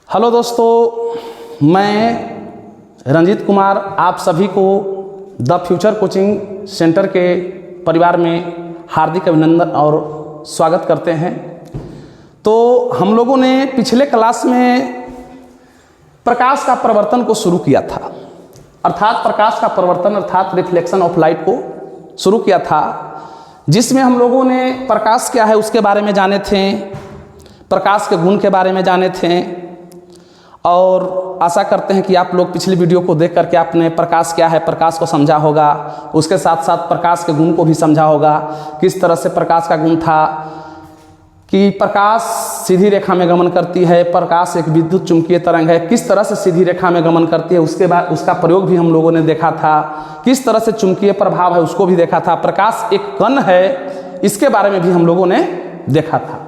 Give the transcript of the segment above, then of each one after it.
Hello दोस्तों, मैं रंजीत कुमार आप सभी को द फ्यूचर कोचिंग सेंटर के परिवार में हार्दिक अभिनंदन और स्वागत करते हैं। तो हम लोगों ने पिछले क्लास में प्रकाश का प्रवर्तन को शुरू किया था, अर्थात प्रकाश का प्रवर्तन अर्थात रिफ्लेक्शन ऑफ लाइट को शुरू किया था, जिसमें हम लोगों ने प्रकाश क्या है उसके बारे में जाने थे, प्रकाश के गुण के बारे में जाने थे। और आशा करते हैं कि आप लोग पिछली वीडियो को देख करके आपने प्रकाश क्या है प्रकाश को समझा होगा, उसके साथ साथ प्रकाश के गुण को भी समझा होगा। किस तरह से प्रकाश का गुण था कि प्रकाश सीधी रेखा में गमन करती है, प्रकाश एक विद्युत चुंबकीय तरंग है, किस तरह से सीधी रेखा में गमन करती है उसके बाद उसका प्रयोग भी हम लोगों ने देखा था। किस तरह से चुंबकीय प्रभाव है उसको भी देखा था। प्रकाश एक कण है इसके बारे में भी हम लोगों ने देखा था।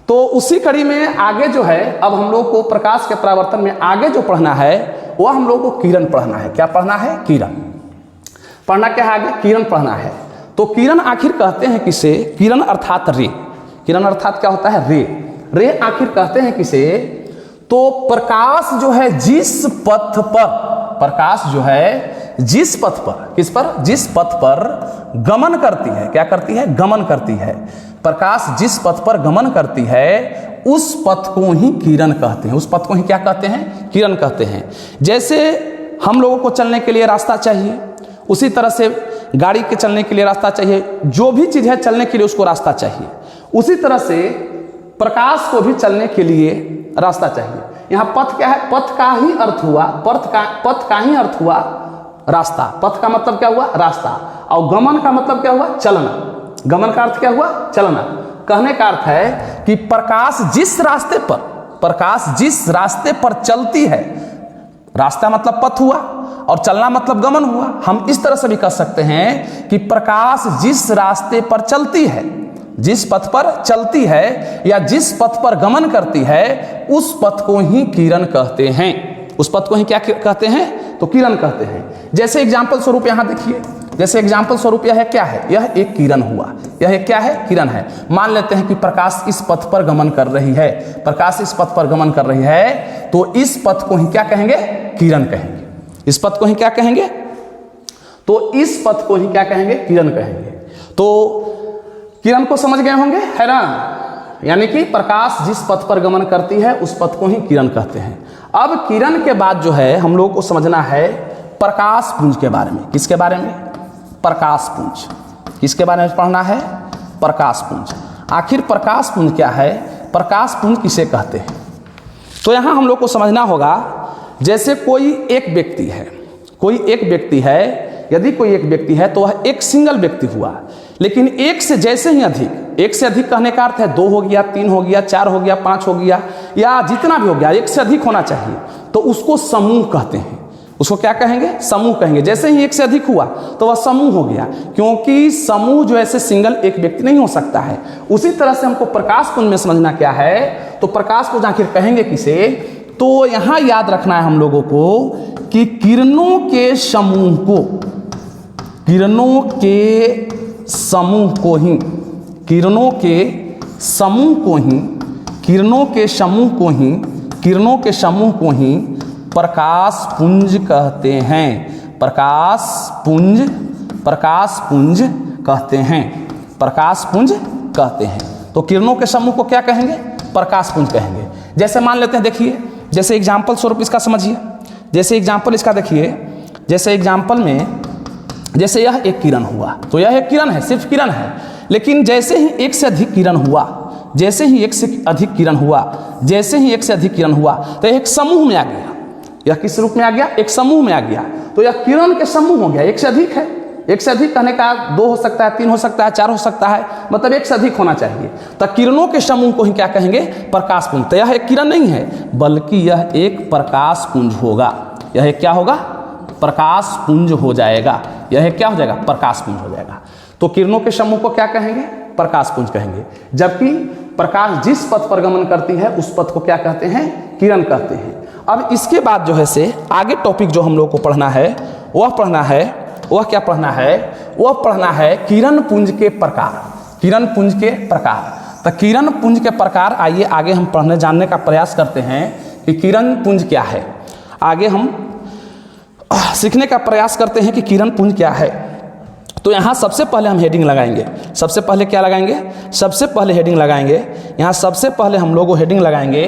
तो उसी कड़ी में आगे जो है अब हम लोग को प्रकाश के परावर्तन में आगे जो पढ़ना है वह हम लोग को किरण पढ़ना है। क्या पढ़ना है? किरण पढ़ना क्या है? आगे किरण पढ़ना है। तो किरण आखिर कहते हैं किसे? किरण अर्थात रे। किरण अर्थात क्या होता है? रे। रे आखिर कहते हैं किसे? तो प्रकाश जो है जिस पथ पर, प्रकाश जो है जिस पथ पर, किस पर? जिस पथ पर गमन करती है। क्या करती है? गमन करती है। प्रकाश जिस पथ पर गमन करती है उस पथ को ही किरण कहते हैं। उस पथ को ही क्या कहते हैं? किरण कहते हैं। जैसे हम लोगों को चलने के लिए रास्ता चाहिए, उसी तरह से गाड़ी के चलने के लिए रास्ता चाहिए, जो भी चीज़ है चलने के लिए उसको रास्ता चाहिए, उसी तरह से प्रकाश को भी चलने के लिए रास्ता चाहिए। यहाँ पथ क्या है? पथ का ही अर्थ हुआ, पथ का ही अर्थ हुआ रास्ता। पथ का मतलब क्या हुआ? रास्ता। और गमन का मतलब क्या हुआ? चलना। गमन का अर्थ क्या हुआ? चलना। कहने का अर्थ है कि प्रकाश जिस रास्ते पर, प्रकाश जिस रास्ते पर चलती है, रास्ता मतलब पथ हुआ और चलना मतलब गमन हुआ। हम इस तरह से भी कह सकते हैं कि प्रकाश जिस रास्ते पर चलती है, जिस पथ पर चलती है या जिस पथ पर गमन करती है उस पथ को ही किरण कहते हैं। उस पथ को ही क्या कहते हैं? तो किरण कहते हैं। जैसे एग्जाम्पल स्वरूप यहां देखिए, जैसे एग्जाम्पल स्वरूप यह है क्या है? यह एक किरण हुआ। यह एक क्या है? किरण है। मान लेते हैं कि प्रकाश इस पथ पर गमन कर रही है, प्रकाश इस पथ पर गमन कर रही है, तो इस पथ को ही क्या कहेंगे? किरण कहेंगे। इस पथ को ही क्या कहेंगे? तो इस पथ को ही क्या कहेंगे? किरण कहेंगे। तो किरण को समझ गए होंगे, है ना? यानी कि प्रकाश जिस पथ पर गमन करती है उस पथ को ही किरण कहते हैं। अब किरण के बाद जो है हम लोग को समझना है प्रकाश पुंज के बारे में। किसके बारे में? प्रकाश पुंज। किसके बारे में पढ़ना है? प्रकाश पुंज। आखिर प्रकाश पुंज क्या है? प्रकाश पुंज किसे कहते हैं? तो यहां हम लोग को समझना होगा, जैसे कोई एक व्यक्ति है, कोई एक व्यक्ति है, यदि कोई एक व्यक्ति है तो वह एक सिंगल व्यक्ति हुआ, लेकिन एक से जैसे ही अधिक, एक से अधिक कहने का अर्थ है 2 हो गया, 3 हो गया, 4 हो गया, 5 हो गया, या जितना भी हो गया, एक से अधिक होना चाहिए, तो उसको समूह कहते हैं। उसको क्या कहेंगे? समूह कहेंगे। जैसे ही एक से अधिक हुआ तो वह समूह हो गया, क्योंकि समूह जो ऐसे सिंगल एक व्यक्ति नहीं हो सकता है। उसी तरह से हमको प्रकाश पुंज में समझना क्या है, तो प्रकाश को आखिर कहेंगे किसे? तो यहां याद रखना है हम लोगों को कि किरणों के समूह को, किरणों के समूह को ही, किरणों के समूह को ही, किरणों के समूह को ही, किरणों के समूह को ही प्रकाश पुंज कहते हैं। प्रकाश पुंज, प्रकाश पुंज कहते हैं, प्रकाश पुंज कहते हैं। तो किरणों के समूह को क्या कहेंगे? प्रकाश पुंज कहेंगे। जैसे मान लेते हैं, देखिए, जैसे एग्जाम्पल स्वरूप इसका समझिए, जैसे एग्जाम्पल इसका देखिए, जैसे एग्जाम्पल में जैसे यह एक किरण हुआ, तो यह एक किरण है, सिर्फ किरण है, लेकिन जैसे ही एक से अधिक किरण हुआ, जैसे ही एक से अधिक किरण हुआ, जैसे ही एक से अधिक किरण हुआ, तो एक समूह में आ गया। यह किस रूप में आ गया? एक समूह में आ गया। तो यह किरण के समूह हो गया। एक से अधिक है, एक से अधिक कहने का 2 हो सकता है, 3 हो सकता है, 4 हो सकता है, मतलब एक से अधिक होना चाहिए। तो किरणों के समूह को ही क्या कहेंगे? प्रकाश पुंज। तो यह एक किरण नहीं है, बल्कि यह एक प्रकाश पुंज होगा। यह क्या होगा? प्रकाश पुंज हो जाएगा। यह क्या हो जाएगा? प्रकाश पुंज हो जाएगा। तो किरणों के समूह को क्या कहेंगे? प्रकाश पुंज कहेंगे। जबकि प्रकाश जिस पथ पर गमन करती है उस पथ को क्या कहते हैं? किरण कहते हैं। अब इसके बाद जो है से आगे टॉपिक जो हम लोग को पढ़ना है वह पढ़ना है, वह क्या पढ़ना है? वह पढ़ना है किरण पुंज के प्रकार। किरण पुंज के प्रकार। तो किरण पुंज के प्रकार आइए आगे हम पढ़ने जानने का प्रयास करते हैं कि किरण पुंज क्या है। आगे हम सीखने का प्रयास करते हैं कि किरण पुंज क्या है। तो यहाँ सबसे पहले हम हेडिंग लगाएंगे। सबसे पहले क्या लगाएंगे? सबसे पहले हेडिंग लगाएंगे। यहाँ सबसे पहले हम लोग हेडिंग लगाएंगे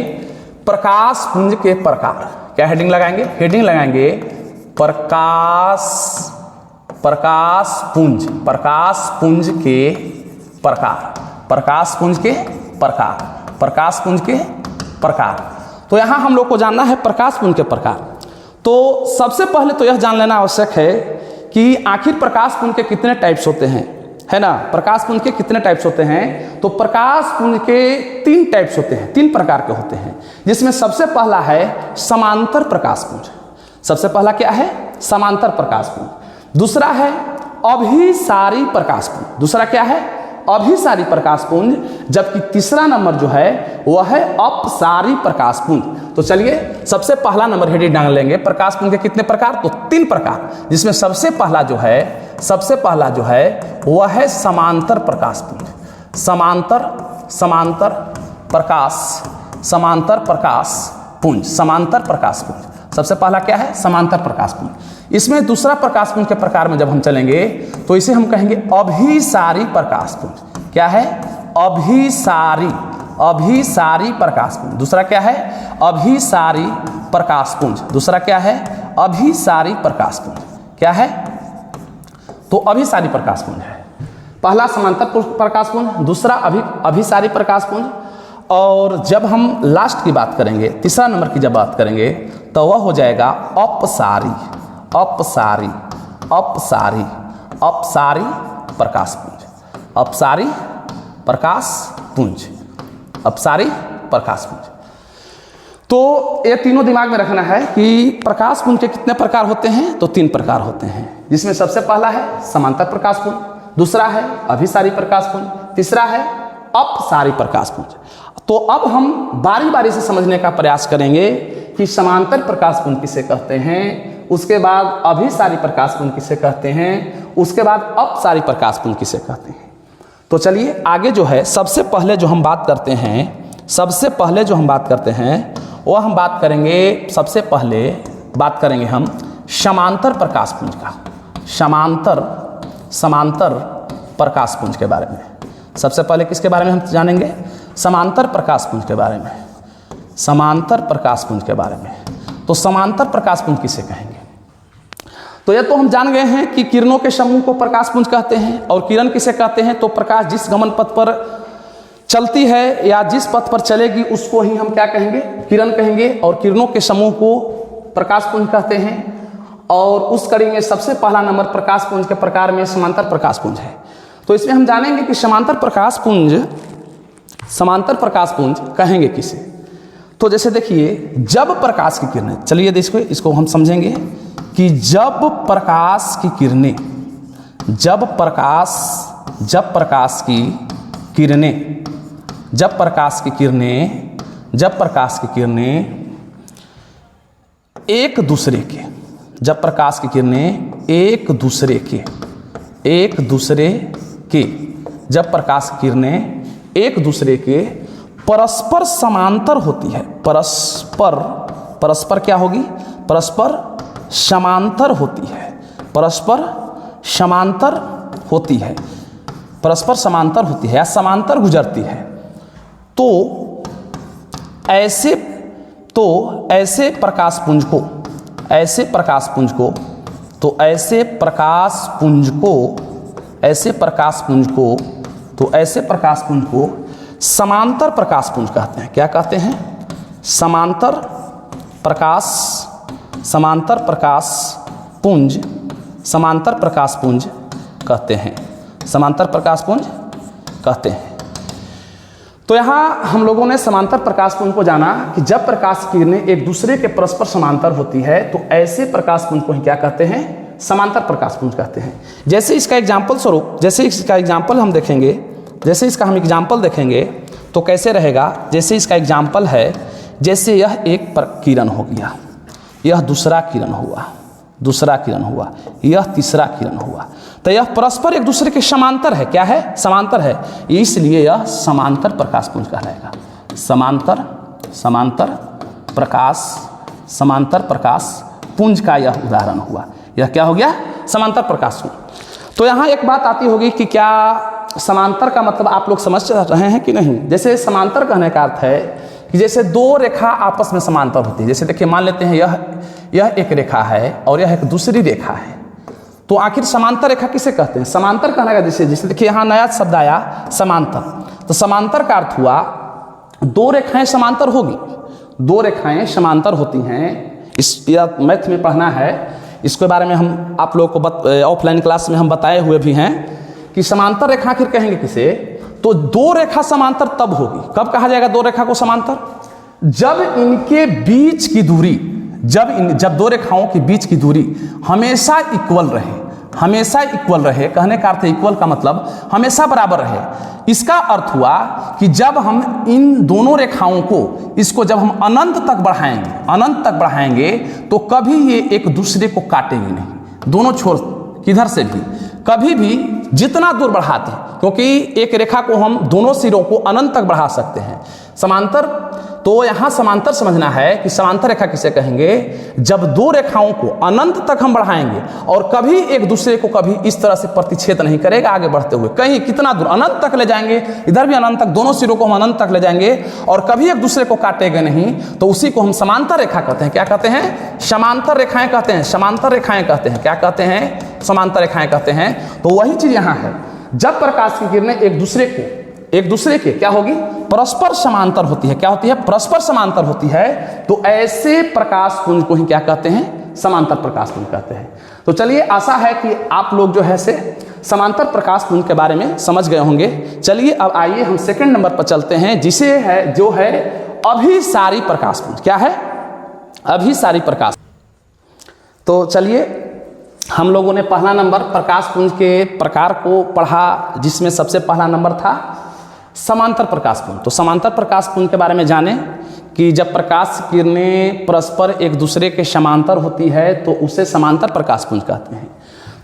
प्रकाश पुंज के प्रकार। क्या हेडिंग लगाएंगे? हेडिंग लगाएंगे प्रकाश पुंज के प्रकार। प्रकाश पुंज के प्रकार। प्रकाश पुंज के प्रकार। तो यहाँ हम लोग को जानना है प्रकाश पुंज के प्रकार। तो सबसे पहले तो यह जान लेना आवश्यक है कि आखिर प्रकाश पुंज के कितने टाइप्स होते हैं, है ना। प्रकाश पुंज के कितने टाइप्स होते हैं? तो प्रकाश पुंज के 3 टाइप्स होते हैं, 3 प्रकार के होते हैं, जिसमें सबसे पहला है समांतर प्रकाश पुंज। सबसे पहला क्या है? समांतर प्रकाश पुंज। दूसरा है अभिसारी प्रकाश पुंज। दूसरा क्या है? अभिसारी प्रकाश पुंज। जबकि तीसरा नंबर जो है वह है अपसारी प्रकाश पुंज। तो चलिए सबसे पहला नंबर हेडिंग डाल लेंगे प्रकाश पुंज के कितने प्रकार? तो 3 प्रकार, जिसमें सबसे पहला जो है वह है समांतर प्रकाश पुंज। समांतर प्रकाश पुंज। सबसे पहला क्या है? समांतर प्रकाश पुंज। इसमें दूसरा प्रकाश पुंज के प्रकार में जब हम चलेंगे तो इसे हम कहेंगे अभिसारी प्रकाश पुंज। क्या है? अभिसारी प्रकाश पुंज। दूसरा क्या है? अभिसारी प्रकाश पुंज। दूसरा क्या है? अभिसारी प्रकाश पुंज। क्या है? तो अभिसारी प्रकाश पुंज है। पहला समांतर प्रकाश पुंज, दूसरा अभिसारी प्रकाश पुंज, और जब हम लास्ट की बात करेंगे, तीसरा नंबर की जब बात करेंगे तो वह हो जाएगा अपसारी प्रकाश पुंज। अपसारी प्रकाश पुंज। तो ये तीनों दिमाग में रखना है कि प्रकाश पुंज के कितने प्रकार होते हैं? तो 3 प्रकार होते हैं, जिसमें सबसे पहला है समांतर प्रकाश पुंज, दूसरा है अभिसारी प्रकाश पुंज, तीसरा है अपसारी प्रकाश पुंज। तो अब हम बारी बारी से समझने का प्रयास करेंगे कि समांतर प्रकाश पुंज किसे कहते हैं, उसके बाद अभिसारी प्रकाश पुंज किसे कहते हैं, उसके बाद अपसारी प्रकाश पुंज किसे कहते हैं। तो चलिए आगे जो है सबसे पहले जो हम बात करते हैं वह हम बात करेंगे, सबसे पहले बात करेंगे हम समांतर प्रकाश पुंज का। समांतर प्रकाश पुंज के बारे में सबसे पहले किसके बारे में हम जानेंगे? समांतर प्रकाश पुंज के बारे में। समांतर प्रकाश पुंज के बारे में। तो समांतर प्रकाश पुंज किसे कहेंगे? तो यह तो हम जान गए हैं कि किरणों के समूह को प्रकाश पुंज कहते हैं। और किरण किसे कहते हैं? तो प्रकाश जिस गमन पथ पर चलती है या जिस पथ पर चलेगी उसको ही हम क्या कहेंगे? किरण कहेंगे। और किरणों के समूह को प्रकाश पुंज कहते हैं। और उस कड़ी में सबसे पहला नंबर प्रकाश पुंज के प्रकार में समांतर प्रकाश पुंज है। तो इसमें हम जानेंगे कि समांतर प्रकाश पुंज कहेंगे किसे। तो जैसे देखिए, जब प्रकाश की किरणें, चलिए इसको हम समझेंगे कि जब प्रकाश की किरणें एक दूसरे के परस्पर समांतर होती है। परस्पर क्या होगी? परस्पर समांतर होती है। परस्पर समांतर होती है या समांतर गुजरती है। तो ऐसे प्रकाश पुंज को समांतर प्रकाश पुंज कहते हैं। क्या कहते हैं? समांतर प्रकाश पुंज कहते हैं। समांतर प्रकाश पुंज कहते हैं। तो यहाँ हम लोगों ने समांतर प्रकाश पुंज को जाना कि जब प्रकाश की किरणें एक दूसरे के परस्पर समांतर होती है तो ऐसे प्रकाश पुंज को ही क्या कहते हैं? समांतर प्रकाश पुंज कहते हैं। जैसे इसका एग्जाम्पल हम देखेंगे तो कैसे रहेगा? जैसे इसका एग्जाम्पल है, जैसे यह एक किरण हो गया, यह दूसरा किरण हुआ, यह तीसरा किरण हुआ, तो यह परस्पर एक दूसरे के समांतर है। क्या है? समांतर है। इसलिए यह समांतर प्रकाश पुंज कहलाएगा। समांतर प्रकाश, समांतर प्रकाश पुंज का यह उदाहरण हुआ। यह क्या हो गया? समांतर प्रकाश पुंज। तो यहाँ एक बात आती होगी कि क्या समांतर का मतलब आप लोग समझ रहे हैं कि नहीं? जैसे समांतर कहने का अर्थ है कि जैसे दो रेखा आपस में समांतर होती है। जैसे देखिए, मान लेते हैं यह एक रेखा है और यह एक दूसरी रेखा है, तो आखिर समांतर रेखा किसे कहते हैं? समांतर कहने का जैसे देखिए यहाँ नया शब्द आया समांतर। तो समांतर का अर्थ हुआ दो रेखाएं समांतर होगी, दो रेखाएं समांतर होती हैं। इस मैथ में पढ़ना है, इसके बारे में हम आप लोगों को ऑफलाइन क्लास में हम बताए हुए भी हैं कि समांतर रेखा आखिर कहेंगे किसे? तो दो रेखा समांतर तब होगी। कब कहा जाएगा दो रेखा को समांतर? जब इनके बीच की दूरी, जब दो रेखाओं के बीच की दूरी हमेशा इक्वल रहे, हमेशा इक्वल रहे। कहने का अर्थ इक्वल का मतलब हमेशा बराबर रहे। इसका अर्थ हुआ कि जब हम इन दोनों रेखाओं को, इसको जब हम अनंत तक बढ़ाएंगे, अनंत तक बढ़ाएंगे, तो कभी ये एक दूसरे को काटेंगे नहीं। दोनों छोर किधर से भी कभी भी जितना दूर बढ़ाते हैं, क्योंकि एक रेखा को हम दोनों सिरों को अनंत तक बढ़ा सकते हैं। समांतर, तो यहाँ समांतर समझना है कि समांतर रेखा किसे कहेंगे? जब दो रेखाओं को अनंत तक हम बढ़ाएंगे और कभी एक दूसरे को कभी इस तरह से प्रतिच्छेद नहीं करेगा आगे बढ़ते हुए, कहीं कितना दूर अनंत तक ले जाएंगे, इधर भी अनंत तक, दोनों सिरों को हम अनंत तक ले जाएंगे और कभी एक दूसरे को काटेंगे नहीं, तो उसी को हम समांतर रेखा कहते हैं। क्या कहते हैं? समांतर रेखाएं कहते हैं, समांतर रेखाएं कहते हैं। क्या कहते हैं? समांतर रेखाएं कहते हैं। तो वही चीज यहाँ है, जब प्रकाश की किरणें एक दूसरे के क्या होगी? परस्पर समांतर होती है। क्या होती है? परस्पर समांतर होती है। तो ऐसे प्रकाश पुंज को ही क्या कहते हैं? समांतर प्रकाश पुंज कहते हैं। तो चलिए, आशा है कि आप लोग जो है से समांतर प्रकाश पुंज के बारे में समझ गए होंगे। चलिए अब आइए हम सेकंड नंबर पर चलते हैं, जिसे है जो है अभिसारी प्रकाश पुंज। क्या है? अभिसारी प्रकाश। तो चलिए, हम लोगों ने पहला नंबर प्रकाश पुंज के प्रकार को पढ़ा, जिसमें सबसे पहला नंबर था समांतर प्रकाश पुंज। तो समांतर प्रकाश पुंज के बारे में जाने कि जब प्रकाश किरणें परस्पर एक दूसरे के समांतर होती है तो उसे समांतर प्रकाश पुंज कहते हैं।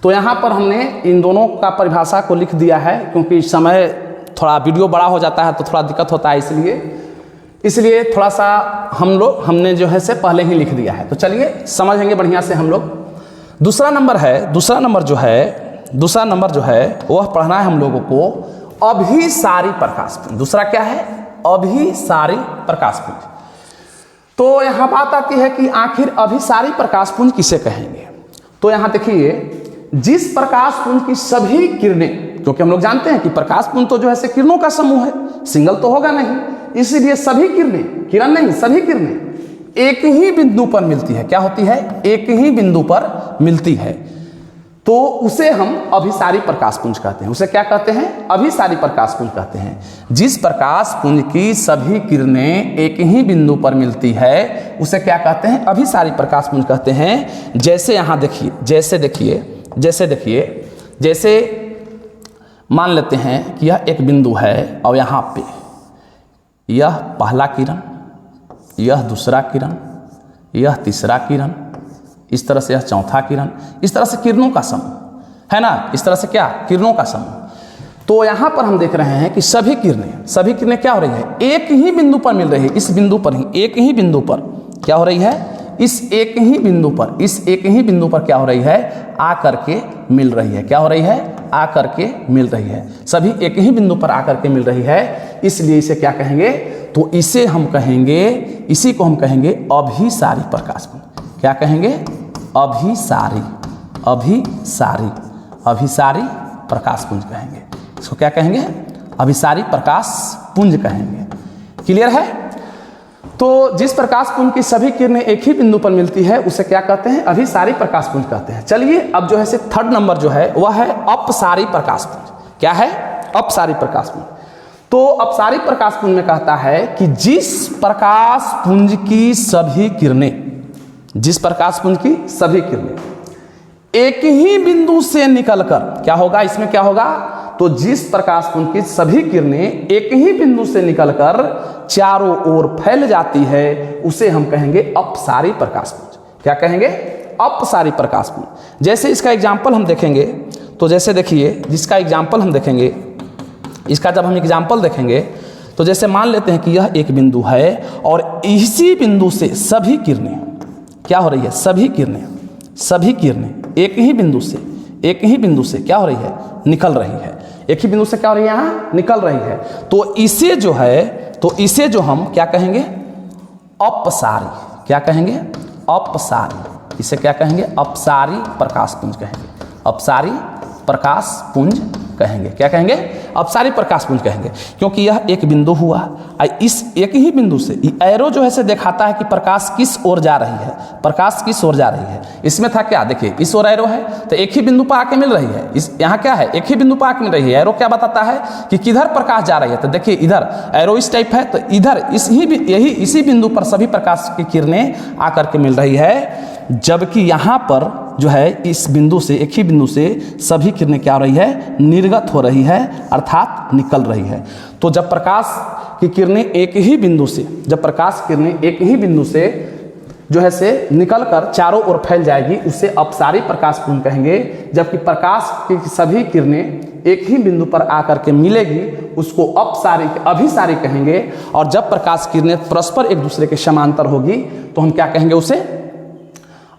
तो यहाँ पर हमने इन दोनों का परिभाषा को लिख दिया है, क्योंकि समय थोड़ा वीडियो बड़ा हो जाता है तो थोड़ा दिक्कत होता है, इसलिए थोड़ा सा हमने जो है से पहले ही लिख दिया है। तो चलिए समझेंगे बढ़िया से हम लोग। दूसरा नंबर जो है वह पढ़ना है हम लोगों को अभिसारी प्रकाश पुंज। दूसरा क्या है? अभिसारी प्रकाश पुंज। तो यहाँ बात आती है कि आखिर अभिसारी प्रकाश पुंज किसे कहेंगे? तो यहाँ देखिए, जिस प्रकाश पुंज की सभी किरणें, क्योंकि हम लोग जानते हैं कि प्रकाश पुंज तो जो है से किरणों का समूह है, सिंगल तो होगा नहीं, इसीलिए सभी सभी किरणें एक ही बिंदु पर मिलती है। क्या होती है? एक ही बिंदु पर मिलती है, तो उसे हम अभिसारी प्रकाश पुंज कहते हैं। उसे क्या कहते हैं? अभिसारी प्रकाश पुंज कहते हैं। जिस प्रकाश पुंज की सभी किरणें एक ही बिंदु पर मिलती है उसे क्या कहते हैं? अभिसारी प्रकाश पुंज कहते हैं। जैसे यहाँ देखिए, जैसे मान लेते हैं कि यह एक बिंदु है और यहाँ पे यह पहला किरण, यह दूसरा किरण, यह तीसरा किरण, इस तरह से यह चौथा किरण, इस तरह से किरणों का समूह है ना। इस तरह से क्या? किरणों का समूह। तो यहाँ पर हम देख रहे हैं कि सभी किरणें क्या हो रही है? एक ही बिंदु पर मिल रही है। इस बिंदु पर ही, एक ही बिंदु पर क्या हो रही है? इस एक ही बिंदु पर क्या हो रही है? आकर के मिल रही है। क्या हो रही है? आकर के मिल रही है। सभी एक ही बिंदु पर आकर के मिल रही है, इसलिए इसे क्या कहेंगे? तो इसी को हम कहेंगे अभिसारी प्रकाश पुंज। क्या कहेंगे? अभिसारी प्रकाश पुंज कहेंगे। इसको क्या कहेंगे? अभिसारी प्रकाश पुंज कहेंगे। क्लियर है? तो जिस प्रकाश पुंज की सभी किरणें एक ही बिंदु पर मिलती है उसे क्या कहते हैं? अभिसारी प्रकाश पुंज कहते हैं। चलिए अब जो है से थर्ड नंबर जो है वह है अपसारी प्रकाश पुंज। क्या है? अपसारी प्रकाश पुंज। तो अपसारी प्रकाश पुंज में कहता है कि जिस प्रकाश पुंज की सभी किरणें एक ही बिंदु से निकलकर क्या होगा? इसमें क्या होगा? तो जिस प्रकाश पुंज की सभी किरणें एक ही बिंदु से निकलकर चारों ओर फैल जाती है उसे हम कहेंगे अपसारी प्रकाश पुंज। क्या कहेंगे? अपसारी प्रकाश पुंज। जैसे इसका एग्जाम्पल हम देखेंगे, तो जैसे देखिए, इसका जब हम एग्जाम्पल देखेंगे तो जैसे मान लेते हैं कि यह एक बिंदु है और इसी बिंदु से सभी किरणें क्या हो रही है, सभी किरणें एक ही बिंदु से क्या हो रही है, निकल रही है। एक ही बिंदु से क्या हो रही है, यहाँ निकल रही है। तो इसे जो हम क्या कहेंगे, अपसारी, क्या कहेंगे, अपसारी। इसे क्या कहेंगे, अपसारी प्रकाश पुंज कहेंगे, अपसारी प्रकाश पुंज कहेंगे। क्या कहेंगे, अपसारी प्रकाश पुंज कहेंगे, क्योंकि यह एक बिंदु हुआ। इस एक ही बिंदु से एरो जो है से दिखाता है कि प्रकाश किस ओर जा रही है, प्रकाश किस ओर जा रही है। इसमें था क्या, देखिए इस ओर एरो है तो एक ही बिंदु पर आके मिल रही है। इस यहाँ क्या है, एक ही बिंदु पर आके मिल रही है। एरो क्या बताता है कि किधर प्रकाश जा रही है, तो देखिए इधर एरो इस टाइप है, तो इधर इसी बिंदु पर सभी प्रकाश की किरणें आकर के मिल रही है। जबकि यहाँ पर जो है इस बिंदु से, एक ही बिंदु से सभी किरणें क्या हो रही है, निर्गत हो रही है, अर्थात निकल रही है। तो जब प्रकाश की किरणें एक ही बिंदु से, जो है से निकलकर चारों ओर फैल जाएगी, उसे अपसारी प्रकाश पुंज कहेंगे। जबकि प्रकाश की सभी किरणें एक ही बिंदु पर आकर के मिलेगी, उसको अभिसारी कहेंगे। और जब प्रकाश किरणें परस्पर एक दूसरे के समांतर होगी तो हम क्या कहेंगे, उसे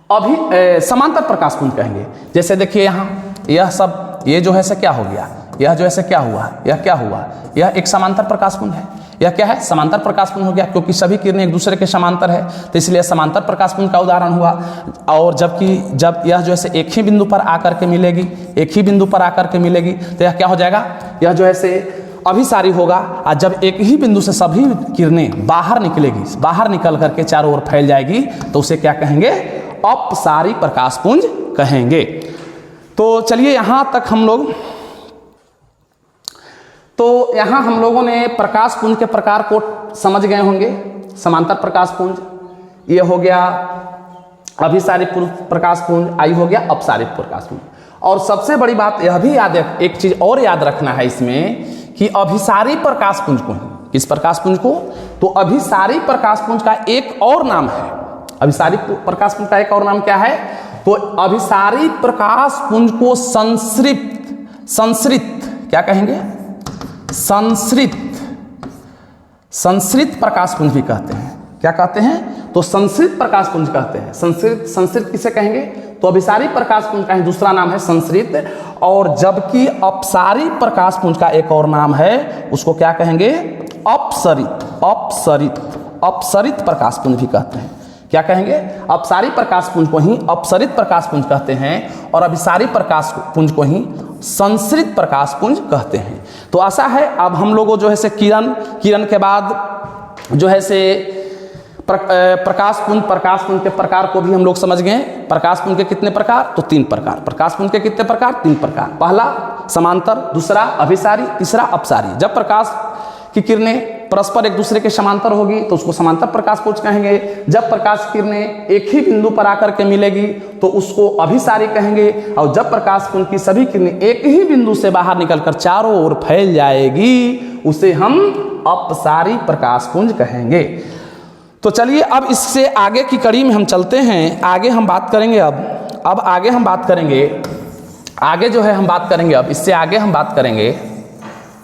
समांतर प्रकाश पुंज कहेंगे। जैसे देखिए यहाँ यह सब, ये जो है से क्या हो गया, यह जो है से क्या हुआ, यह क्या हुआ, यह एक समांतर प्रकाश पुंज है। यह क्या है, समांतर प्रकाश पुंज हो गया, क्योंकि सभी किरणें एक दूसरे के समांतर है, तो इसलिए समांतर प्रकाश पुंज का उदाहरण हुआ। और जब यह जो है से एक ही बिंदु पर आकर के मिलेगी, तो यह क्या हो जाएगा, यह जो है से अभिसारी होगा। और जब एक ही बिंदु से सभी किरणें बाहर निकल करके चारों ओर फैल जाएगी, तो उसे क्या कहेंगे, अपसारी प्रकाश पुंज कहेंगे। तो चलिए यहाँ तक हम लोगों ने प्रकाश पुंज के प्रकार को समझ गए होंगे। समांतर प्रकाश पुंज ये हो गया, अभिसारी प्रकाश पुंज आई हो गया, अपसारी प्रकाश पुंज। और सबसे बड़ी बात यह भी एक चीज और याद रखना है इसमें कि अभिसारी प्रकाश पुंज को, इस प्रकाश पुंज को, तो अभिसारी प्रकाश पुंज का एक और नाम है। अभिसारी प्रकाश पुंज का एक और नाम क्या है, तो अभिसारी प्रकाश पुंज को संश्रित क्या कहेंगे, संश्रित प्रकाश पुंज भी कहते हैं। क्या कहते हैं, तो संश्रित प्रकाश पुंज कहते हैं। संश्रित किसे कहेंगे, तो अभिसारी प्रकाश पुंज का दूसरा नाम है संश्रित। और जबकि अपसारी प्रकाश पुंज का एक और नाम है, उसको क्या कहेंगे, अपसरित प्रकाश पुंज भी कहते हैं। क्या कहेंगे, अपसारी प्रकाश पुंज को ही अपसरित प्रकाश पुंज कहते हैं और अभिसारी प्रकाश पुंज को ही संश्रित प्रकाश पुंज कहते हैं। तो आशा है अब हम लोगों जो है से किरण के बाद जो है से प्रकाश पुंज के प्रकार को भी हम लोग समझ गए। प्रकाश पुंज के कितने प्रकार, तो 3 प्रकार। प्रकाश पुंज के कितने प्रकार, 3 प्रकार। पहला समांतर, दूसरा अभिसारी, तीसरा अपसारी। जब प्रकाश की किरणें परस्पर एक दूसरे के समांतर होगी तो उसको समांतर प्रकाश पुंज कहेंगे। जब प्रकाश की किरणें एक ही बिंदु पर आकर के मिलेगी तो उसको अभिसारी कहेंगे। और जब प्रकाश पुंज की सभी किरणें एक ही बिंदु से बाहर निकलकर चारों ओर फैल जाएगी, उसे हम अपसारी प्रकाश पुंज कहेंगे। तो चलिए अब इससे आगे की कड़ी में हम चलते हैं। आगे हम बात करेंगे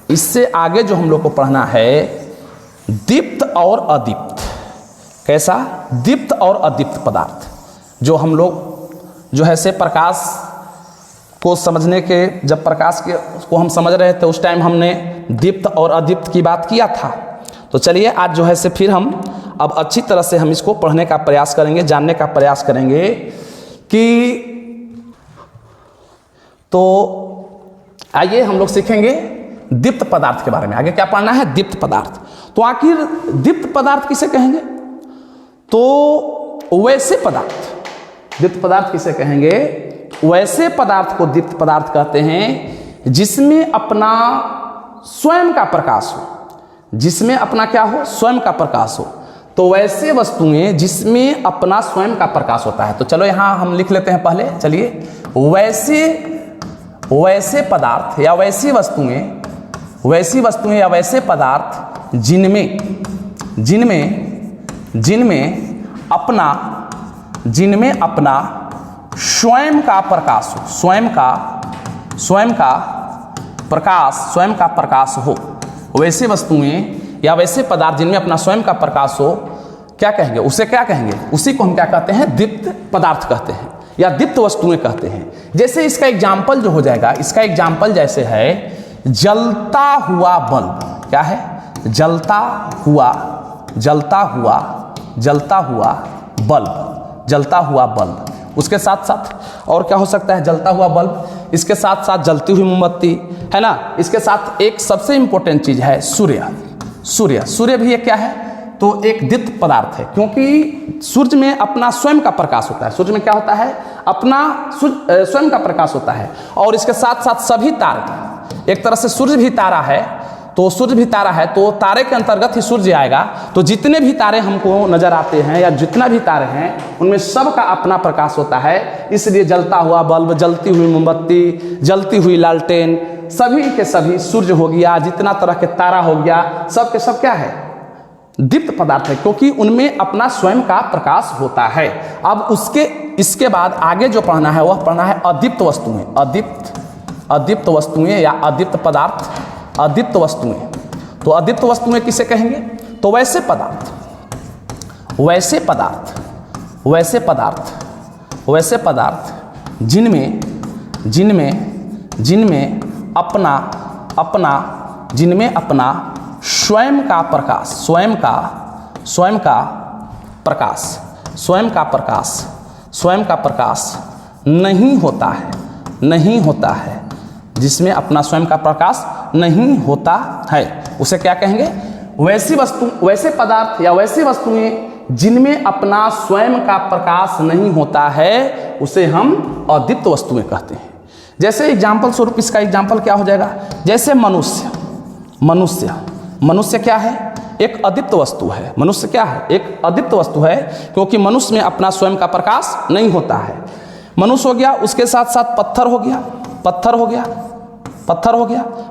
इससे आगे जो हम लोग को पढ़ना है दीप्त और अदीप्त। कैसा, दीप्त और अदीप्त पदार्थ। जो हम लोग जो है से प्रकाश को समझने के, जब प्रकाश को हम समझ रहे थे उस टाइम हमने दीप्त और अदीप्त की बात किया था। तो चलिए आज जो है से फिर हम अब अच्छी तरह से हम इसको पढ़ने का प्रयास करेंगे, जानने का प्रयास करेंगे कि तो आइए हम लोग सीखेंगे दीप्त पदार्थ के बारे में। आगे क्या पढ़ना है, दीप्त पदार्थ। तो आखिर दीप्त पदार्थ किसे कहेंगे, तो वैसे पदार्थ, दीप्त पदार्थ किसे कहेंगे, वैसे पदार्थ को दीप्त पदार्थ कहते हैं जिसमें अपना स्वयं का प्रकाश हो, जिसमें अपना क्या हो, स्वयं का प्रकाश हो। तो वैसे वस्तुएं जिसमें अपना स्वयं का प्रकाश होता है। तो चलो यहां हम लिख लेते हैं पहले, चलिए वैसे पदार्थ या वैसी वस्तुएं या वैसे पदार्थ जिनमें अपना स्वयं का प्रकाश हो, स्वयं का प्रकाश हो, वैसे वस्तुएं या वैसे पदार्थ जिनमें अपना स्वयं का प्रकाश हो, क्या कहेंगे, उसे क्या कहेंगे, उसी को हम क्या कहते हैं, दीप्त पदार्थ कहते हैं या दीप्त वस्तुएं कहते हैं। जैसे इसका एग्जाम्पल जो हो जाएगा, इसका एग्जाम्पल जैसे है जलता हुआ बल्ब। क्या है, जलता हुआ बल्ब, जलता हुआ बल्ब। उसके साथ साथ और क्या हो सकता है, जलता हुआ बल्ब, इसके साथ साथ जलती हुई मोमबत्ती, है ना। इसके साथ एक सबसे इंपॉर्टेंट चीज है सूर्य। सूर्य भी एक क्या है, तो एक दीप्त पदार्थ है, क्योंकि सूर्य में अपना स्वयं का प्रकाश होता है। सूर्य में क्या होता है, अपना स्वयं का प्रकाश होता है। और इसके साथ साथ सभी तारे, एक तरह से सूर्य भी तारा है, तो सूर्य भी तारा है, तो तारे के अंतर्गत ही सूर्य आएगा। तो जितने भी तारे हमको नजर आते हैं या जितना भी तारे हैं, उनमें सब का अपना प्रकाश होता है। इसलिए जलता हुआ बल्ब, जलती हुई मोमबत्ती, जलती हुई लालटेन, सभी के सभी सूर्य हो गया, जितना तरह के तारा हो गया, सब के सब क्या है, दीप्त पदार्थ है, क्योंकि उनमें अपना स्वयं का प्रकाश होता है। अब इसके बाद आगे जो पढ़ना है वह पढ़ना है अदीप्त वस्तुएं। अदीप्त वस्तुएं या अदीप्त पदार्थ, अदीप्त वस्तुएं। तो अदीप्त वस्तुएं किसे कहेंगे, तो वैसे पदार्थ जिनमें अपना स्वयं का प्रकाश नहीं होता है, जिसमें अपना स्वयं का प्रकाश नहीं होता है, उसे क्या कहेंगे, वैसे पदार्थ या वैसी वस्तुएं जिनमें अपना स्वयं का प्रकाश नहीं होता है, उसे हम अदीप्त वस्तुएं कहते हैं। जैसे एग्जाम्पल स्वरूप इसका एग्जाम्पल क्या हो जाएगा, जैसे मनुष्य क्या है, एक अदीप्त वस्तु है। मनुष्य क्या है, एक अदीप्त वस्तु है, क्योंकि मनुष्य में अपना स्वयं का प्रकाश नहीं होता है। मनुष्य हो गया, उसके साथ साथ पत्थर हो गया,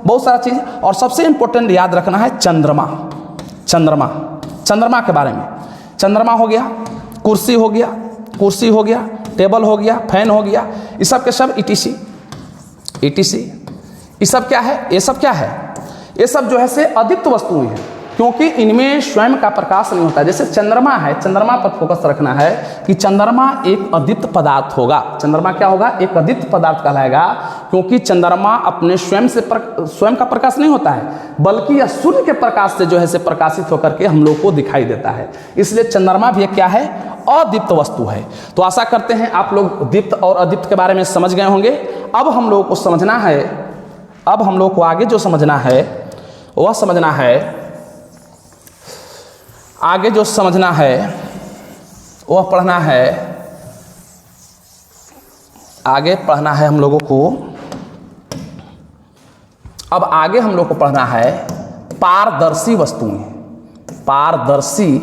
बहुत सारा चीज। और सबसे इंपॉर्टेंट याद रखना है चंद्रमा के बारे में। चंद्रमा हो गया, कुर्सी हो गया, टेबल हो गया, फैन हो गया, ये सब के सब ETC, ये सब क्या है, ये सब जो है से अदीप्त वस्तुएं हैं, क्योंकि इनमें स्वयं का प्रकाश नहीं होता। जैसे चंद्रमा है, चंद्रमा पर फोकस रखना है कि चंद्रमा एक अदीप्त पदार्थ होगा। चंद्रमा क्या होगा, एक अदीप्त पदार्थ कहलाएगा, क्योंकि चंद्रमा अपने स्वयं का प्रकाश नहीं होता है, बल्कि यह सूर्य के प्रकाश से जो है से प्रकाशित होकर के हम लोग को दिखाई देता है। इसलिए चंद्रमा भी एक क्या है, अदीप्त वस्तु है। तो आशा करते हैं आप लोग दीप्त और अदीप्त के बारे में समझ गए होंगे। अब हम लोगों को समझना है, अब हम लोग को आगे जो समझना है वह समझना है, आगे जो समझना है वह पढ़ना है, आगे पढ़ना है हम लोगों को। अब आगे हम लोग को पढ़ना है पारदर्शी वस्तुएं, पारदर्शी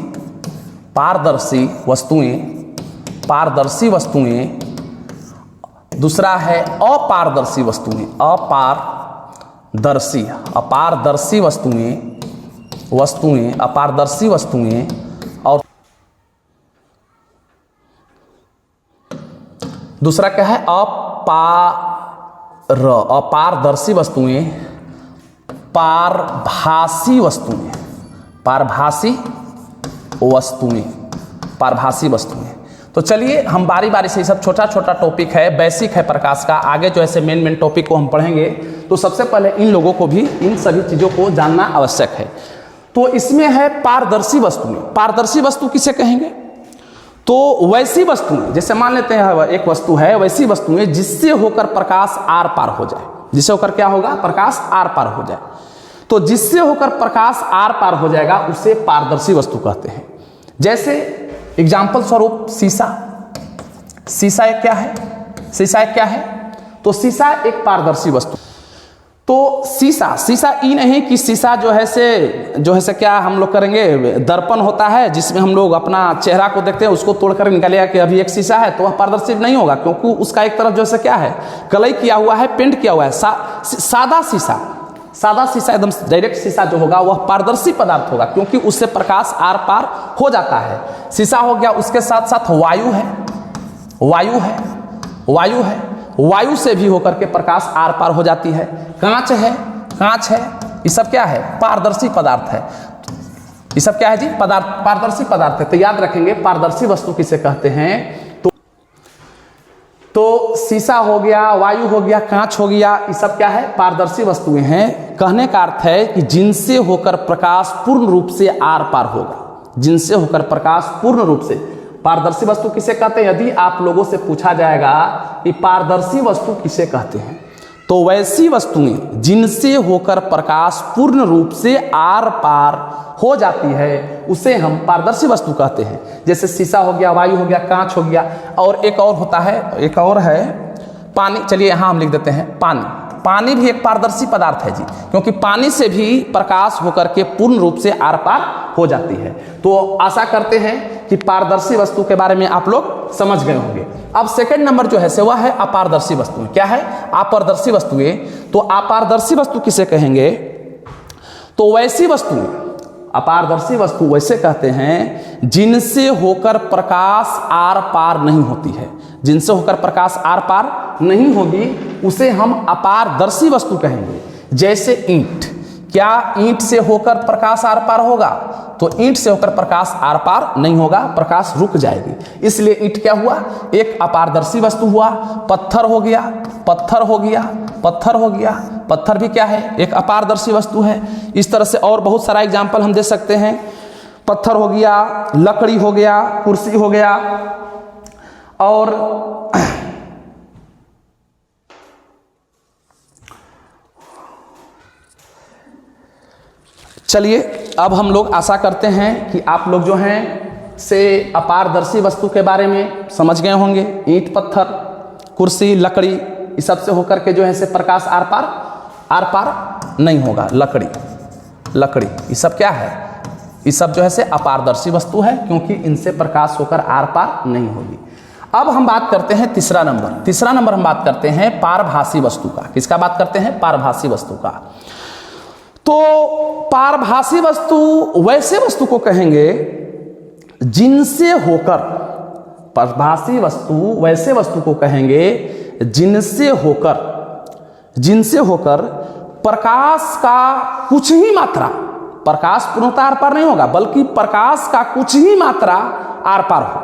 वस्तुएं। दूसरा है अपारदर्शी वस्तुएं, अपारदर्शी वस्तुएं। और दूसरा क्या है, अपारदर्शी वस्तुएं, पारभासी वस्तुएं। तो चलिए हम बारी बारी से, सब छोटा छोटा टॉपिक है, बेसिक है प्रकाश का। आगे जो ऐसे मेन टॉपिक को हम पढ़ेंगे, तो सबसे पहले इन लोगों को भी इन सभी चीजों को जानना आवश्यक है। तो इसमें है पारदर्शी वस्तुएं। पारदर्शी वस्तु किसे कहेंगे, तो वैसी वस्तुएं, जैसे मान लेते हैं एक वस्तु है, वैसी वस्तुएं जिससे होकर प्रकाश आर पार हो जाए, जिससे होकर क्या होगा, प्रकाश आर पार हो जाए। तो जिससे होकर प्रकाश आर पार हो जाएगा उसे पारदर्शी वस्तु कहते हैं। जैसे एग्जाम्पल स्वरूप शीशा एक क्या है, तो शीशा एक पारदर्शी वस्तु। तो शीशा ई नहीं कि शीशा जो है से क्या हम लोग करेंगे, दर्पण होता है जिसमें हम लोग अपना चेहरा को देखते हैं, उसको तोड़कर निकालेगा कि अभी एक शीशा है, तो वह पारदर्शी नहीं होगा, क्योंकि उसका एक तरफ जो है क्या है, कलई किया हुआ है, पेंट किया हुआ है। सादा शीशा एकदम डायरेक्ट शीशा जो होगा वह पारदर्शी पदार्थ होगा, क्योंकि उससे प्रकाश आर पार हो जाता है। शीशा हो गया, उसके साथ साथ वायु है, वायु से भी होकर के प्रकाश आर पार हो जाती है। कांच है, ये सब क्या है, पारदर्शी पदार्थ है। ये सब क्या है जी? पदार्थ, पारदर्शी पदार्थ है। तो याद रखेंगे पारदर्शी वस्तु किसे कहते हैं। तो शीशा हो गया, वायु हो गया, कांच हो गया, ये सब क्या है? पारदर्शी वस्तुएं हैं। कहने का अर्थ है कि जिनसे होकर प्रकाश पूर्ण रूप से आर पार होगा, जिनसे होकर प्रकाश पूर्ण रूप से। पारदर्शी वस्तु किसे कहते हैं? यदि आप लोगों से पूछा जाएगा कि पारदर्शी वस्तु किसे कहते हैं, तो वैसी वस्तुएं जिनसे होकर प्रकाश पूर्ण रूप से आर पार हो जाती है उसे हम पारदर्शी वस्तु कहते हैं। जैसे शीशा हो गया, वायु हो गया, कांच हो गया, और एक और होता है, एक और है पानी। चलिए यहाँ हम लिख देते हैं पानी। पानी भी एक पारदर्शी पदार्थ है जी, क्योंकि पानी से भी प्रकाश होकर के पूर्ण रूप से आर पार हो जाती है। तो आशा करते हैं कि पारदर्शी वस्तु के बारे में आप लोग समझ गए होंगे। अब सेकंड नंबर जो है से वह है अपारदर्शी वस्तुएं। क्या है? अपारदर्शी वस्तुएं। तो अपारदर्शी वस्तु किसे कहेंगे? तो वैसी वस्तुएं, अपारदर्शी वस्तु वैसे कहते हैं जिनसे होकर प्रकाश आर पार नहीं होती है। जिनसे होकर प्रकाश आर पार नहीं होगी उसे हम अपारदर्शी वस्तु कहेंगे। जैसे ईंट, क्या ईंट से होकर प्रकाश आर पार होगा? तो ईंट से होकर प्रकाश आर पार नहीं होगा, प्रकाश रुक जाएगी। इसलिए ईंट क्या हुआ? एक अपारदर्शी वस्तु हुआ। पत्थर हो गया, पत्थर हो गया, पत्थर हो गया, पत्थर भी क्या है? एक अपारदर्शी वस्तु है। इस तरह से और बहुत सारा एग्जाम्पल हम दे सकते हैं। पत्थर हो गया, लकड़ी हो गया, कुर्सी हो गया, और चलिए अब हम लोग आशा करते हैं कि आप लोग जो हैं से अपारदर्शी वस्तु के बारे में समझ गए होंगे। ईंट, पत्थर, कुर्सी, लकड़ी, इस सब से होकर के जो है से प्रकाश आर पार नहीं होगा। लकड़ी, लकड़ी, ये सब क्या है? ये सब जो है से अपारदर्शी वस्तु है, क्योंकि इनसे प्रकाश होकर आर पार नहीं होगी। अब हम बात करते हैं तीसरा नंबर। तीसरा नंबर हम बात करते हैं पारभासी वस्तु का। किसका बात करते हैं? पारभासी वस्तु का। तो पारभासी वस्तु वैसे वस्तु को कहेंगे जिनसे होकर, पारभासी वस्तु वैसे वस्तु को कहेंगे जिनसे होकर प्रकाश का कुछ ही मात्रा, प्रकाश पूर्णतः आर पार नहीं होगा, बल्कि प्रकाश का कुछ ही मात्रा आर पार हो,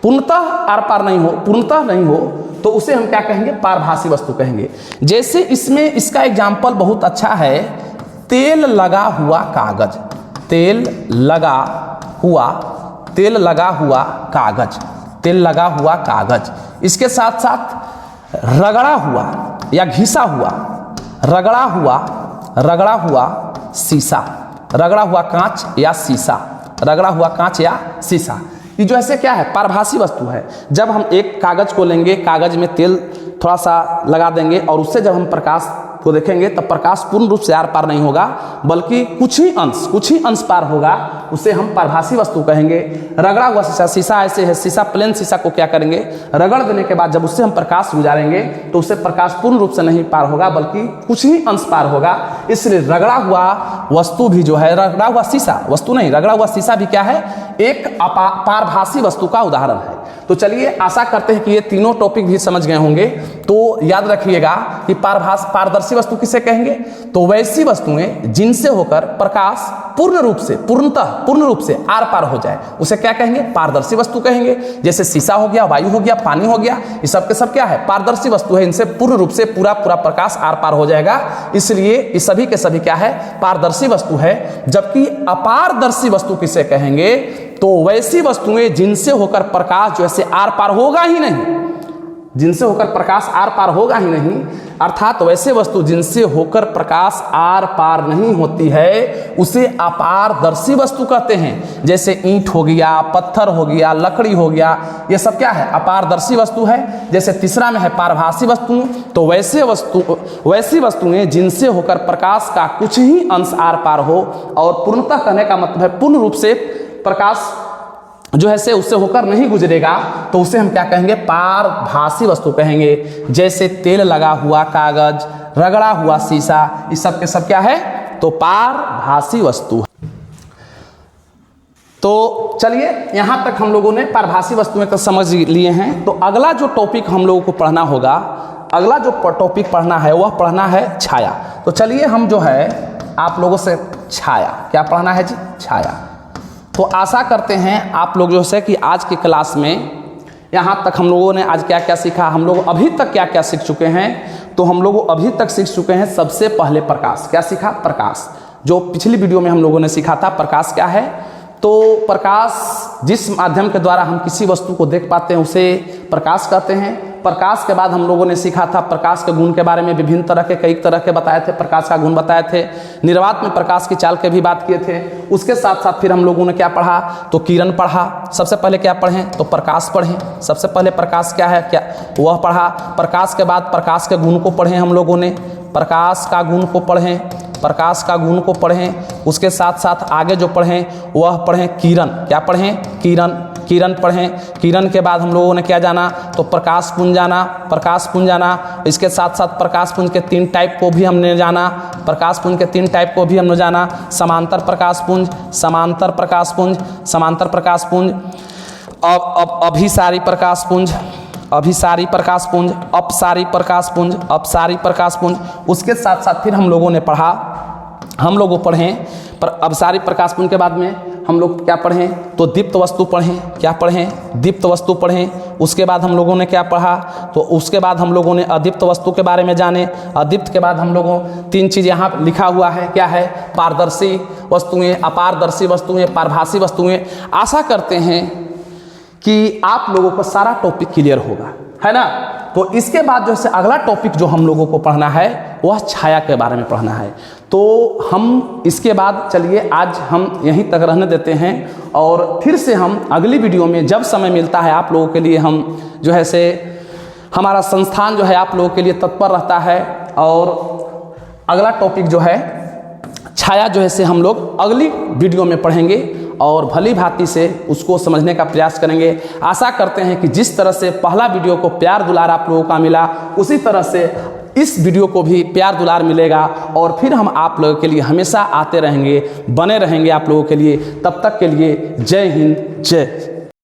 पूर्णतः आर पार नहीं हो, पूर्णतः नहीं हो, तो उसे हम क्या कहेंगे? पारभासी वस्तु कहेंगे। जैसे इसमें इसका एग्जाम्पल बहुत अच्छा है, तेल लगा हुआ कागज, तेल लगा हुआ कागज, तेल लगा हुआ कागज। इसके साथ साथ रगड़ा हुआ या घिसा हुआ, रगड़ा हुआ शीशा, रगड़ा हुआ कांच या शीशा, रगड़ा हुआ कांच या शीशा, ये जो ऐसे क्या है? पारभासी वस्तु है। जब हम एक कागज को लेंगे, कागज में तेल थोड़ा सा लगा देंगे और उससे जब हम प्रकाश को देखेंगे तब प्रकाश पूर्ण रूप से आर पार नहीं होगा, बल्कि कुछ ही अंश पार होगा, उसे हम पारभासी वस्तु कहेंगे। रगड़ा हुआ शीशा, शीशा ऐसे है, शीशा प्लेन शीशा को क्या करेंगे? रगड़ देने के बाद जब उससे हम प्रकाश गुजारेंगे तो उससे प्रकाश पूर्ण रूप से नहीं पार होगा, बल्कि कुछ ही अंश पार होगा। इसलिए रगड़ा हुआ वस्तु भी जो है, रगड़ा हुआ शीशा, वस्तु नहीं, रगड़ा हुआ शीशा भी क्या है? एक पारभासी वस्तु का उदाहरण है। तो चलिए आशा करते हैं कि ये तीनों टॉपिक भी समझ गए होंगे। तो याद रखिएगा कि पारदर्शी वस्तु किसे कहेंगे? तो वैसी वस्तुएं जिनसे होकर प्रकाश पूर्ण रूप से आर पार हो जाए उसे क्या कहेंगे? पारदर्शी वस्तु कहेंगे। जैसे शीशा हो गया, वायु हो गया, पानी हो गया, ये सब के सब क्या है? पारदर्शी वस्तु है। इनसे पूर्ण रूप से पूरा प्रकाश आर पार हो जाएगा, इसलिए ये सभी के सभी क्या है? पारदर्शी वस्तु है। जबकि अपारदर्शी वस्तु किसे कहेंगे? तो वैसी वस्तुएं जिनसे होकर प्रकाश जो है आर पार होगा ही नहीं, जिनसे होकर प्रकाश आर पार होगा ही नहीं, अर्थात वैसे वस्तु जिनसे होकर प्रकाश आर पार नहीं होती है उसे अपारदर्शी वस्तु कहते हैं। जैसे ईंट हो गया, पत्थर हो गया, लकड़ी हो गया, ये सब क्या है? अपारदर्शी वस्तु है। जैसे तीसरा में है पारभासी वस्तु। तो वैसी वस्तुएं जिनसे होकर प्रकाश का कुछ ही अंश आर पार हो, और पूर्णतः कहने का मतलब है पूर्ण रूप से प्रकाश जो है से उससे होकर नहीं गुजरेगा, तो उसे हम क्या कहेंगे? पारभासी वस्तु कहेंगे। जैसे तेल लगा हुआ कागज, रगड़ा हुआ शीशा, इस सब के सब क्या है? तो पारभासी वस्तु। तो चलिए यहाँ तक हम लोगों ने पारभासी वस्तुएं को समझ लिए हैं। तो अगला जो टॉपिक हम लोगों को पढ़ना होगा, अगला जो टॉपिक पढ़ना है वह पढ़ना है छाया। तो चलिए हम जो है आप लोगों से छाया, क्या पढ़ना है जी? छाया। तो आशा करते हैं आप लोग जो है कि आज की क्लास में यहाँ तक हम लोगों ने आज क्या क्या सीखा, हम लोग अभी तक क्या क्या सीख चुके हैं। तो हम लोग अभी तक सीख चुके हैं सबसे पहले प्रकाश। क्या सीखा? प्रकाश। जो पिछली वीडियो में हम लोगों ने सीखा था प्रकाश क्या है। तो प्रकाश जिस माध्यम के द्वारा हम किसी वस्तु को देख पाते हैं उसे प्रकाश कहते हैं। प्रकाश के बाद हम लोगों ने सीखा था प्रकाश के गुण के बारे में, विभिन्न तरह के कई तरह के बताए थे, प्रकाश का गुण बताए थे। निर्वात में प्रकाश की चाल के भी बात किए थे। उसके साथ साथ फिर हम लोगों ने क्या पढ़ा, तो किरण पढ़ा। सबसे पहले क्या पढ़ें, तो प्रकाश पढ़ें। सबसे पहले प्रकाश क्या है, क्या वह पढ़ा। प्रकाश के बाद प्रकाश के गुण को पढ़ें हम लोगों ने, प्रकाश का गुण को पढ़ें, प्रकाश का गुण को पढ़ें। उसके साथ साथ आगे जो पढ़ें वह पढ़ें किरण। क्या पढ़ें? किरण। किरण पढ़ें। किरण के बाद हम लोगों ने क्या जाना, तो प्रकाश पुंज जाना, प्रकाश पुंज जाना। इसके साथ साथ प्रकाश पुंज के 3 टाइप को भी हमने जाना, प्रकाश पुंज के 3 टाइप को भी हमने जाना। समांतर प्रकाश पुंज, समांतर प्रकाश पुंज, समांतर प्रकाश पुंज, अभिसारी प्रकाश पुंज, अभिसारी प्रकाश पुंज, अपसारी प्रकाश पुंज, अपसारी प्रकाश पुंज। उसके साथ साथ फिर हम लोगों ने पढ़ा, हम लोगों पढ़ें पर अपसारी प्रकाश पुंज के बाद में हम लोग क्या पढ़ें, तो दीप्त वस्तु पढ़ें। क्या पढ़ें? दीप्त वस्तु पढ़ें। उसके बाद हम लोगों ने क्या पढ़ा, तो उसके बाद हम लोगों ने अदीप्त वस्तु के बारे में जाने। अदीप्त के बाद हम लोगों 3 चीज़ यहाँ लिखा हुआ है। क्या है? पारदर्शी वस्तुएं, अपारदर्शी वस्तुएं, पारभासी वस्तुएं। आशा करते हैं कि आप लोगों को सारा टॉपिक क्लियर होगा, है ना। तो इसके बाद जो है अगला टॉपिक जो हम लोगों को पढ़ना है वह छाया के बारे में पढ़ना है। तो हम इसके बाद चलिए आज हम यहीं तक रहने देते हैं और फिर से हम अगली वीडियो में जब समय मिलता है आप लोगों के लिए हम जो है से हमारा संस्थान जो है आप लोगों के लिए तत्पर रहता है। और अगला टॉपिक जो है छाया जो है से हम लोग अगली वीडियो में पढ़ेंगे और भली भांति से उसको समझने का प्रयास करेंगे। आशा करते हैं कि जिस तरह से पहला वीडियो को प्यार दुलार आप लोगों का मिला उसी तरह से इस वीडियो को भी प्यार दुलार मिलेगा और फिर हम आप लोगों के लिए हमेशा आते रहेंगे, बने रहेंगे आप लोगों के लिए। तब तक के लिए जय हिंद, जय